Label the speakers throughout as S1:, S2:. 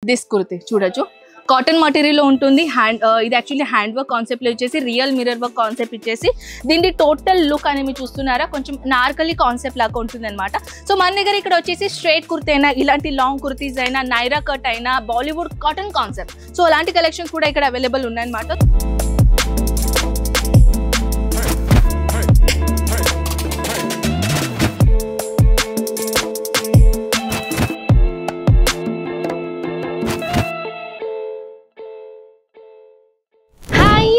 S1: This kurti చూడొచ్చు, cotton material ఉంటుంది. ఇది యాక్చువల్లీ హ్యాండ్ వర్క్ కాన్సెప్ట్ లో ఇచ్చేసి రియల్ మిర్రర్ వర్క్ కాన్సెప్ట్ ఇచ్చేసి దీని టోటల్ లుక్ అని మీరు చూస్తున్నారా, కొంచెం నార్కలీ కాన్సెప్ట్ లాగా ఉంటుంది అనమాట. సో మన దగ్గర ఇక్కడ వచ్చేసి స్ట్రైట్ కుర్తి అయినా, ఇలాంటి లాంగ్ కుర్తీస్ అయినా, నైరా కట్ అయినా, బాలీవుడ్ కాటన్ కాన్సెప్ట్, సో అలాంటి కలెక్షన్స్ కూడా ఇక్కడ అవైలబుల్ ఉన్నాయన్నమాట.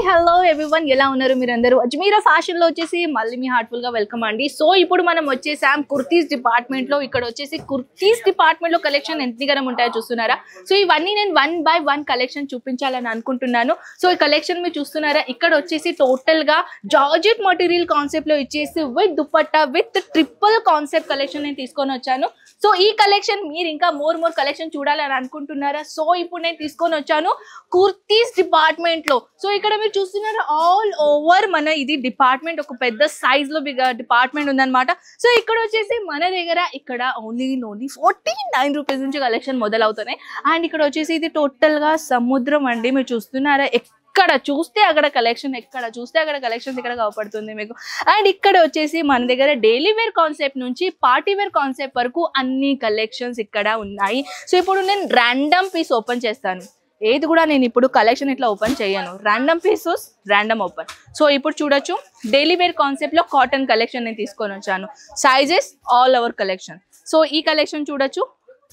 S1: హలో ఎవ్రీవన్, ఎలా ఉన్నారు మీరందరూ? అజ్మీరా ఫ్యాషన్ లో వచ్చేసి మళ్ళీ మీ హార్ట్ఫుల్ గా వెల్కమ్ అండి. సో ఇప్పుడు మనం వచ్చేసాం కుర్తీస్ డిపార్ట్మెంట్ లో. ఇక్కడ వచ్చేసి కుర్తీస్ డిపార్ట్మెంట్ లో కలెక్షన్ ఎంతగానం ఉంటాయో చూస్తున్నారా. సో ఇవన్నీ నేను 1 by 1 కలెక్షన్ చూపించాలని అనుకుంటున్నాను. సో ఈ కలెక్షన్ మీరు చూస్తున్నారా, ఇక్కడ వచ్చేసి టోటల్ గా జార్జెట్ మెటీరియల్ కాన్సెప్ట్ లో ఇచ్చేసి with dupatta with triple concept collection నేను తీసుకొని వచ్చాను. సో ఈ కలెక్షన్ మీరు ఇంకా మోర్ కలెక్షన్ చూడాలని అనుకుంటున్నారా? సో ఇప్పుడు నేను తీసుకొని వచ్చాను కుర్తీస్ డిపార్ట్మెంట్ లో. సో ఇక్కడ మీరు చూస్తున్నారు ఆల్ ఓవర్ మన ఇది డిపార్ట్మెంట్ ఒక పెద్ద సైజ్ లో డిపార్ట్మెంట్ ఉందన్నమాట. సో ఇక్కడ వచ్చేసి మన దగ్గర ఇక్కడ ఓన్లీ 49 రూపీస్ నుంచి కలెక్షన్ మొదలవుతున్నాయి. అండ్ ఇక్కడ వచ్చేసి ఇది టోటల్ గా సముద్రం అండి. మీరు చూస్తున్నారా, ఎక్కడ చూస్తే అక్కడ కలెక్షన్, ఎక్కడ చూస్తే అక్కడ కలెక్షన్స్ ఇక్కడ కాపాడుతుంది మీకు. అండ్ ఇక్కడ వచ్చేసి మన దగ్గర డైలీ వేర్ కాన్సెప్ట్ నుంచి పార్టీ వేర్ కాన్సెప్ట్ వరకు అన్ని కలెక్షన్స్ ఇక్కడ ఉన్నాయి. సో ఇప్పుడు నేను ర్యాండమ్ పీస్ ఓపెన్ చేస్తాను. ఏది కూడా నేను ఇప్పుడు కలెక్షన్ ఇట్లా ఓపెన్ చేయను, random pieces random open. So ఇప్పుడు చూడొచ్చు డైలీ వేర్ కాన్సెప్ట్ లో కాటన్ కలెక్షన్ నేను తీసుకొని వచ్చాను. Sizes all over collection. So ఈ కలెక్షన్ చూడొచ్చు,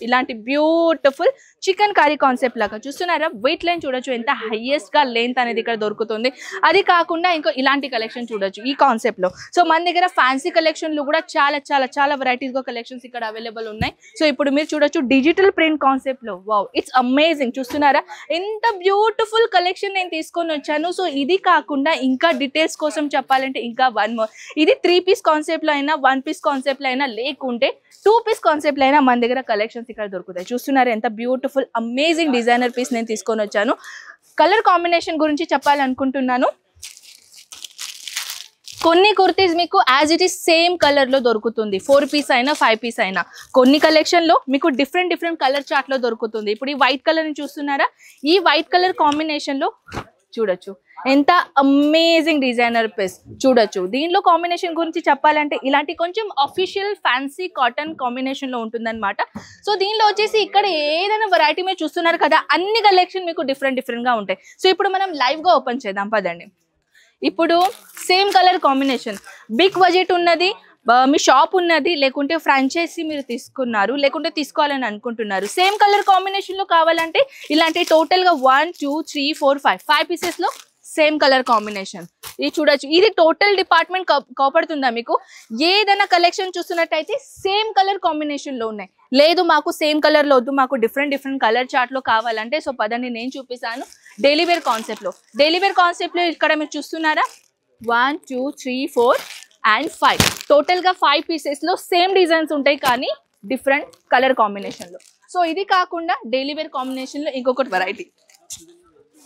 S1: ఇలాంటి బ్యూటిఫుల్ చికెన్ కర్రీ కాన్సెప్ట్ లాగా చూస్తున్నారా. వెయిట్ లైన్ చూడొచ్చు ఎంత హైయెస్ట్ గా లెంత్ అనేది ఇక్కడ దొరుకుతుంది. అది కాకుండా ఇంకో ఇలాంటి కలెక్షన్ చూడొచ్చు ఈ కాన్సెప్ట్ లో. సో మన దగ్గర ఫ్యాన్సీ కలెక్షన్లు కూడా చాలా వెరైటీస్ గా కలెక్షన్స్ ఇక్కడ అవైలబుల్ ఉన్నాయి. సో ఇప్పుడు మీరు చూడొచ్చు డిజిటల్ ప్రింట్ కాన్సెప్ట్ లో, వావ్ ఇట్స్ అమేజింగ్. చూస్తున్నారా ఎంత బ్యూటిఫుల్ కలెక్షన్ నేను తీసుకొని వచ్చాను. సో ఇది కాకుండా ఇంకా డీటెయిల్స్ కోసం చెప్పాలంటే ఇంకా 1 more, ఇది 3 piece కాన్సెప్ట్ లో అయినా, 1 piece కాన్సెప్ట్ లో అయినా, లేకుంటే 2 piece కాన్సెప్ట్ లో అయినా మన దగ్గర కలెక్షన్స్ ఇక్కడ దొరుకుతాయి. చూస్తున్నారు ఎంత బ్యూటిఫుల్ అమేజింగ్ డిజైనర్ పీస్ నేను తీసుకొని వచ్చాను. కలర్ కాంబినేషన్ గురించి చెప్పాలనుకుంటున్నాను. కొన్ని కుర్తీస్ మీకు as it is same colour లో దొరుకుతుంది, 4 piece అయినా 5 piece అయినా. కొన్ని కలెక్షన్ లో మీకు డిఫరెంట్ కలర్ చార్ట్ లో దొరుకుతుంది. ఇప్పుడు ఈ వైట్ కలర్ ని చూస్తున్నారా, ఈ వైట్ కలర్ కాంబినేషన్ లో చూడొచ్చు ఎంత అమేజింగ్ డిజైనర్ పీస్. చూడొచ్చు దీనిలో కాంబినేషన్ గురించి చెప్పాలంటే ఇలాంటి కొంచెం అఫీషియల్ ఫ్యాన్సీ కాటన్ కాంబినేషన్ లో ఉంటుందన్నమాట. సో దీనిలో వచ్చేసి ఇక్కడ ఏదైనా వెరైటీ మీరు చూస్తున్నారు కదా, అన్ని కలెక్షన్ మీకు డిఫరెంట్ గా ఉంటాయి. సో ఇప్పుడు మనం లైవ్ గా ఓపెన్ చేద్దాం పదండి. ఇప్పుడు same colour combination, big budget ఉన్నది, మీ షాప్ ఉన్నది, లేకుంటే ఫ్రాంచైజీ మీరు తీసుకున్నారు, లేకుంటే తీసుకోవాలని అనుకుంటున్నారు, సేమ్ కలర్ కాంబినేషన్ లో కావాలంటే ఇలాంటి టోటల్ గా 1 2 3 4 5 పీసెస్ లో సేమ్ కలర్ కాంబినేషన్. ఇది చూడొచ్చు, ఇది టోటల్ డిపార్ట్మెంట్ కాపాడుతుందా మీకు. ఏదైనా కలెక్షన్ చూస్తున్నట్టయితే సేమ్ కలర్ కాంబినేషన్ లో ఉన్నాయి. లేదు మాకు సేమ్ కలర్ లో వద్దు, మాకు డిఫరెంట్ కలర్ చార్ట్ లో కావాలంటే సో పదండి నేను చూపిస్తాను. డైలీ వేర్ కాన్సెప్ట్ లో, డైలీ వేర్ కాన్సెప్ట్ లో ఇక్కడ మీరు చూస్తున్నారా 1 2 3 4 and 5 టోటల్ గా 5 pieces లో సేమ్ డిజైన్స్ ఉంటాయి కానీ డిఫరెంట్ కలర్ కాంబినేషన్ లో. సో ఇది కాకుండా డైలీ వేర్ కాంబినేషన్ లో ఇంకొకటి వెరైటీ,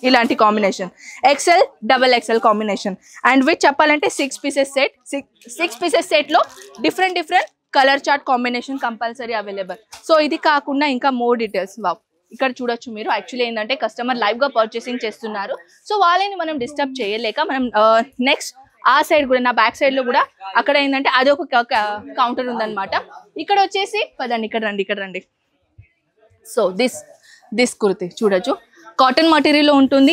S1: ఇలాంటి combination XL XXL combination. And with చెప్పాలంటే 6 pieces సెట్, 6 pieces సెట్ లో different colour chart combination compulsory available. So ఇది కాకుండా ఇంకా మోర్ డీటెయిల్స్, వావ్ ఇక్కడ చూడొచ్చు మీరు. యాక్చువల్లీ ఏంటంటే కస్టమర్ లైవ్ గా పర్చేసింగ్ చేస్తున్నారు. సో వాళ్ళని మనం డిస్టర్బ్ చేయలేక మనం నెక్స్ట్ ఆ సైడ్ కూడా, నా బ్యాక్ సైడ్ లో కూడా అక్కడ ఏంటంటే అది ఒక కౌంటర్ ఉందన్నమాట. ఇక్కడ వచ్చేసి పదండి, ఇక్కడ రండి. సో దిస్ కుర్తి చూడొచ్చు, కాటన్ మెటీరియల్ ఉంటుంది.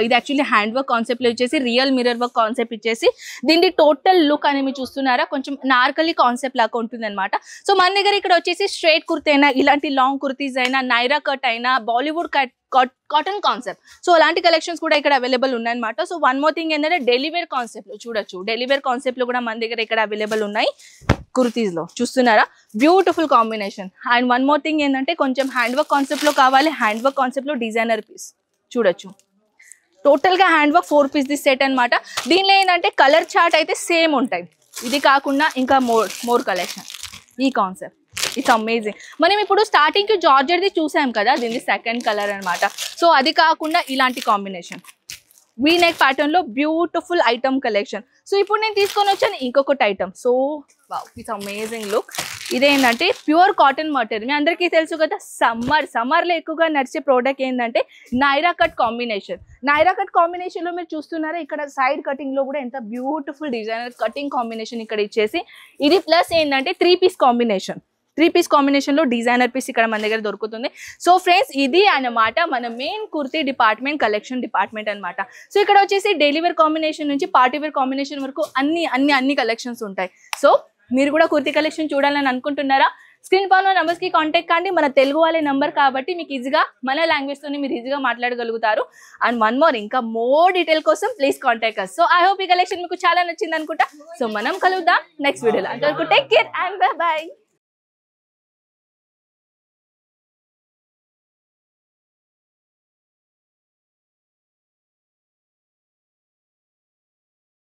S1: ఇది యాక్చువల్లీ హ్యాండ్ వర్క్ కాన్సెప్ట్ లో ఇచ్చేసి రియల్ మిర్రర్ వర్క్ కాన్సెప్ట్ ఇచ్చేసి దీని టోటల్ లుక్ అని మీరు చూస్తున్నారా, కొంచెం నార్కలీ కాన్సెప్ట్ లాగా ఉంటుంది అనమాట. సో మన దగ్గర ఇక్కడ వచ్చేసి స్ట్రైట్ కుర్తి అయినా, ఇలాంటి లాంగ్ కుర్తీస్ అయినా, నైరా కట్ అయినా, బాలీవుడ్ కాటన్ కాన్సెప్ట్, సో అలాంటి కలెక్షన్స్ కూడా ఇక్కడ అవైలబుల్ ఉన్నాయన్నమాట. సో 1 more థింగ్ ఏంటంటే డైలీ వేర్ కాన్సెప్ట్ లో చూడొచ్చు, డైలీ వేర్ కాన్సెప్ట్ లో కూడా మన దగ్గర ఇక్కడ అవైలబుల్ ఉన్నాయి కుర్తీస్ లో. చూస్తున్నారా beautiful combination. And 1 more thing ఏంటంటే కొంచెం హ్యాండ్ వర్క్ కాన్సెప్ట్ లో కావాలి, హ్యాండ్ వర్క్ కాన్సెప్ట్ లో డిజైనర్ పీస్ చూడొచ్చు. టోటల్ గా hand work 4 piece the set అనమాట. దీనిలో ఏంటంటే కలర్ చార్ట్ అయితే సేమ్ ఉంటాయి. ఇది కాకుండా ఇంకా మోర్ కలెక్షన్, ఈ కాన్సెప్ట్ ఇట్స్ అమేజింగ్. మనం ఇప్పుడు స్టార్టింగ్ కి జార్జెట్ ది చూసాం కదా, దీని సెకండ్ కలర్ అనమాట. సో అది కాకుండా ఇలాంటి కాంబినేషన్ వీ నెక్ ప్యాటర్న్ లో బ్యూటిఫుల్ ఐటమ్ కలెక్షన్. సో ఇప్పుడు నేను తీసుకొని వచ్చాను ఇంకొకటి item. So wow it's amazing look. ఇదేంటంటే ప్యూర్ కాటన్ మటీరియల్. మీ అందరికీ తెలుసు కదా, సమ్మర్లో ఎక్కువగా నడిచే ప్రోడక్ట్ ఏంటంటే Naira cut combination. Naira cut కాంబినేషన్లో మీరు చూస్తున్నారా, ఇక్కడ సైడ్ కటింగ్లో కూడా ఎంత బ్యూటిఫుల్ డిజైనర్ కటింగ్ కాంబినేషన్ ఇక్కడ ఇచ్చేసి, ఇది ప్లస్ ఏంటంటే 3 పీస్ కాంబినేషన్. 3 పీస్ కాంబినేషన్లో డిజైనర్ పీస్ ఇక్కడ మన దగ్గర దొరుకుతుంది. సో ఫ్రెండ్స్, ఇది అన్నమాట మన main kurti department, collection department అనమాట. సో ఇక్కడ వచ్చేసి డైలీ వేర్ కాంబినేషన్ నుంచి పార్టీ వేర్ కాంబినేషన్ వరకు అన్ని కలెక్షన్స్ ఉంటాయి. సో మీరు కూడా కుర్తీ కలెక్షన్ చూడాలని అనుకుంటున్నారా? స్క్రీన్ పైన నంబర్స్ కి కాంటాక్ట్ కండి. మన తెలుగు వాళ్ళే నంబర్ కాబట్టి మీకు ఈజీగా మన లాంగ్వేజ్ తోని మీరు ఈజీగా మాట్లాడగలుగుతారు. అండ్ వన్ మోర్, ఇంకా మోర్ డీటెయిల్ కోసం please contact us. So I hope ఈ కలెక్షన్ మీకు చాలా నచ్చింది అనుకుంటా. సో మనం కలుద్దాం నెక్స్ట్ వీడియోలో. అంతవరకు take care and by by.